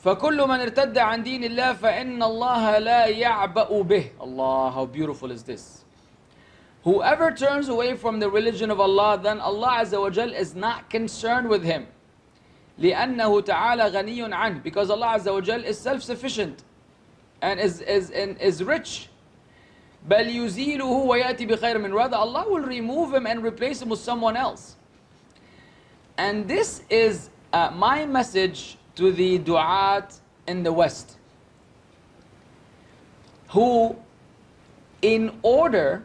فَكُلُّ مَنْ ارْتَدَّ عَنْ دِينِ اللَّهِ فَإِنَّ اللَّهَ لَا يَعْبَأُ بِهِ. Allah, how beautiful is this. Whoever turns away from the religion of Allah, then Allah Azza wa Jal is not concerned with him. لِأَنَّهُ تَعَالَى غَنِيٌّ عَنْهُ. Because Allah Azza wa Jal is self-sufficient and is rich. بَلْ يُزِيلُهُ وَيَأْتِ بِخَيْرٍ مِنْ. Rather, Allah will remove him and replace him with someone else. And this is my message to the du'at in the West, who, in order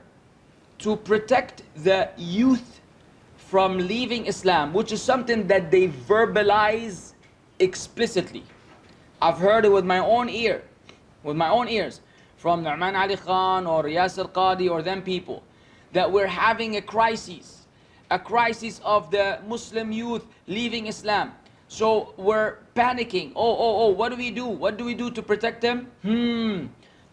to protect the youth from leaving Islam, which is something that they verbalize explicitly. I've heard it with my own ears, from Nu'man Ali Khan or Yasir Qadi or them people, that we're having a crisis of the Muslim youth leaving Islam. So we're panicking. Oh, what do we do? What do we do to protect them?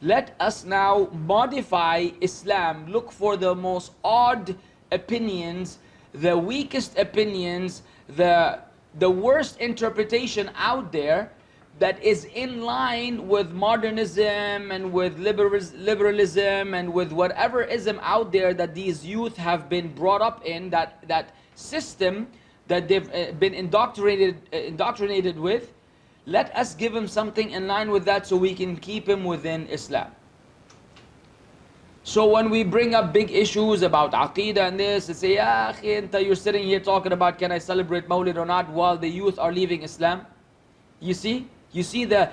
Let us now modify Islam. Look for the most odd opinions, the weakest opinions, the worst interpretation out there that is in line with modernism and with liberalism and with whatever ism out there that these youth have been brought up in, that system that they've been indoctrinated with. Let us give them something in line with that so we can keep him within Islam. So when we bring up big issues about Aqidah and this, and say, "Ya akhi, you're sitting here talking about can I celebrate Mawlid or not," while the youth are leaving Islam. You see the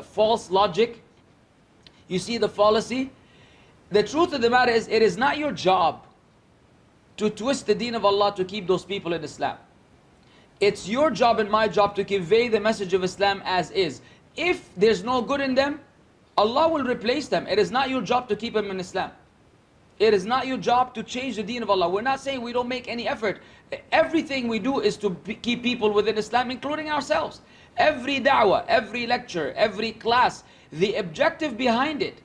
false logic. You see the fallacy. The truth of the matter is, it is not your job to twist the deen of Allah to keep those people in Islam. It's your job and my job to convey the message of Islam as is. If there's no good in them, Allah will replace them. It is not your job to keep them in Islam. It is not your job to change the deen of Allah. We're not saying we don't make any effort. Everything we do is to keep people within Islam, including ourselves. Every da'wah, every lecture, every class, the objective behind it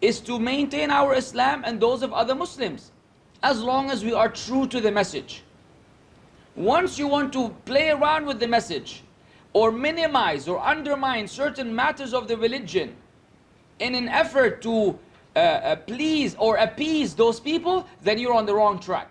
is to maintain our Islam and those of other Muslims, as long as we are true to the message. Once you want to play around with the message, or minimize or undermine certain matters of the religion in an effort to please or appease those people, then you're on the wrong track.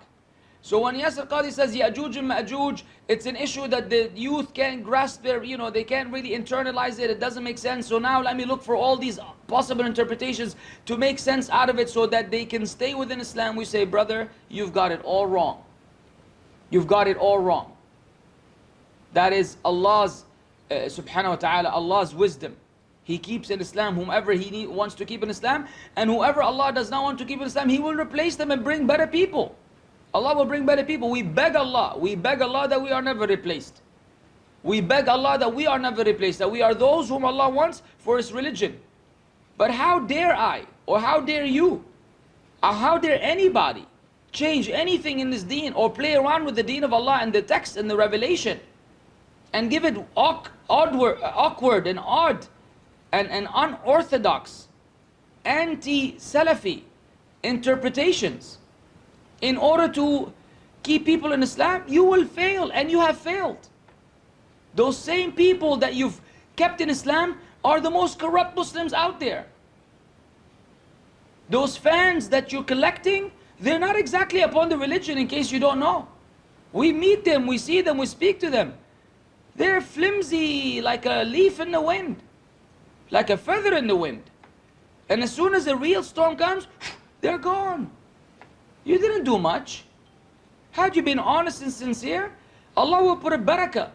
So when Yasir Qadi says Ya'juj and Ma'juj, it's an issue that the youth can't grasp their, they can't really internalize it. It doesn't make sense. So now let me look for all these possible interpretations to make sense out of it so that they can stay within Islam. We say, brother, you've got it all wrong. You've got it all wrong. That is Allah's, subhanahu wa ta'ala, Allah's wisdom. He keeps in Islam whomever He wants to keep in Islam, and whoever Allah does not want to keep in Islam, He will replace them and bring better people. Allah will bring better people. We beg Allah that we are never replaced. We beg Allah that we are never replaced, that we are those whom Allah wants for His religion. But how dare I, or how dare you, or how dare anybody change anything in this deen or play around with the deen of Allah and the text and the revelation and give it awkward and odd and unorthodox, anti-Salafi interpretations in order to keep people in Islam? You will fail, and you have failed. Those same people that you've kept in Islam are the most corrupt Muslims out there. Those fans that you're collecting, they're not exactly upon the religion, in case you don't know. We meet them, we see them, we speak to them. They're flimsy like a leaf in the wind, like a feather in the wind. And as soon as a real storm comes, they're gone. You didn't do much. Had you been honest and sincere, Allah will put a barakah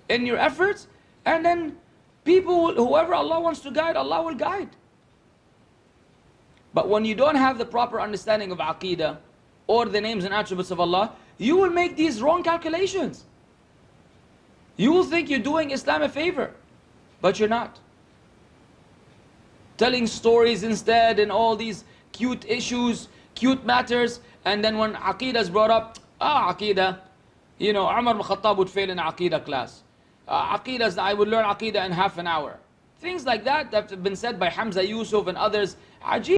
in your efforts, and then people, whoever Allah wants to guide, Allah will guide. But when you don't have the proper understanding of Aqidah or the names and attributes of Allah, you will make these wrong calculations. You will think you're doing Islam a favor, but you're not. Telling stories instead and all these cute issues, cute matters, and then when Aqidah is brought up, Aqidah, Umar ibn Khattab would fail in Aqidah class. I would learn Aqidah in half an hour. Things like that have been said by Hamza Yusuf and others. Ajib.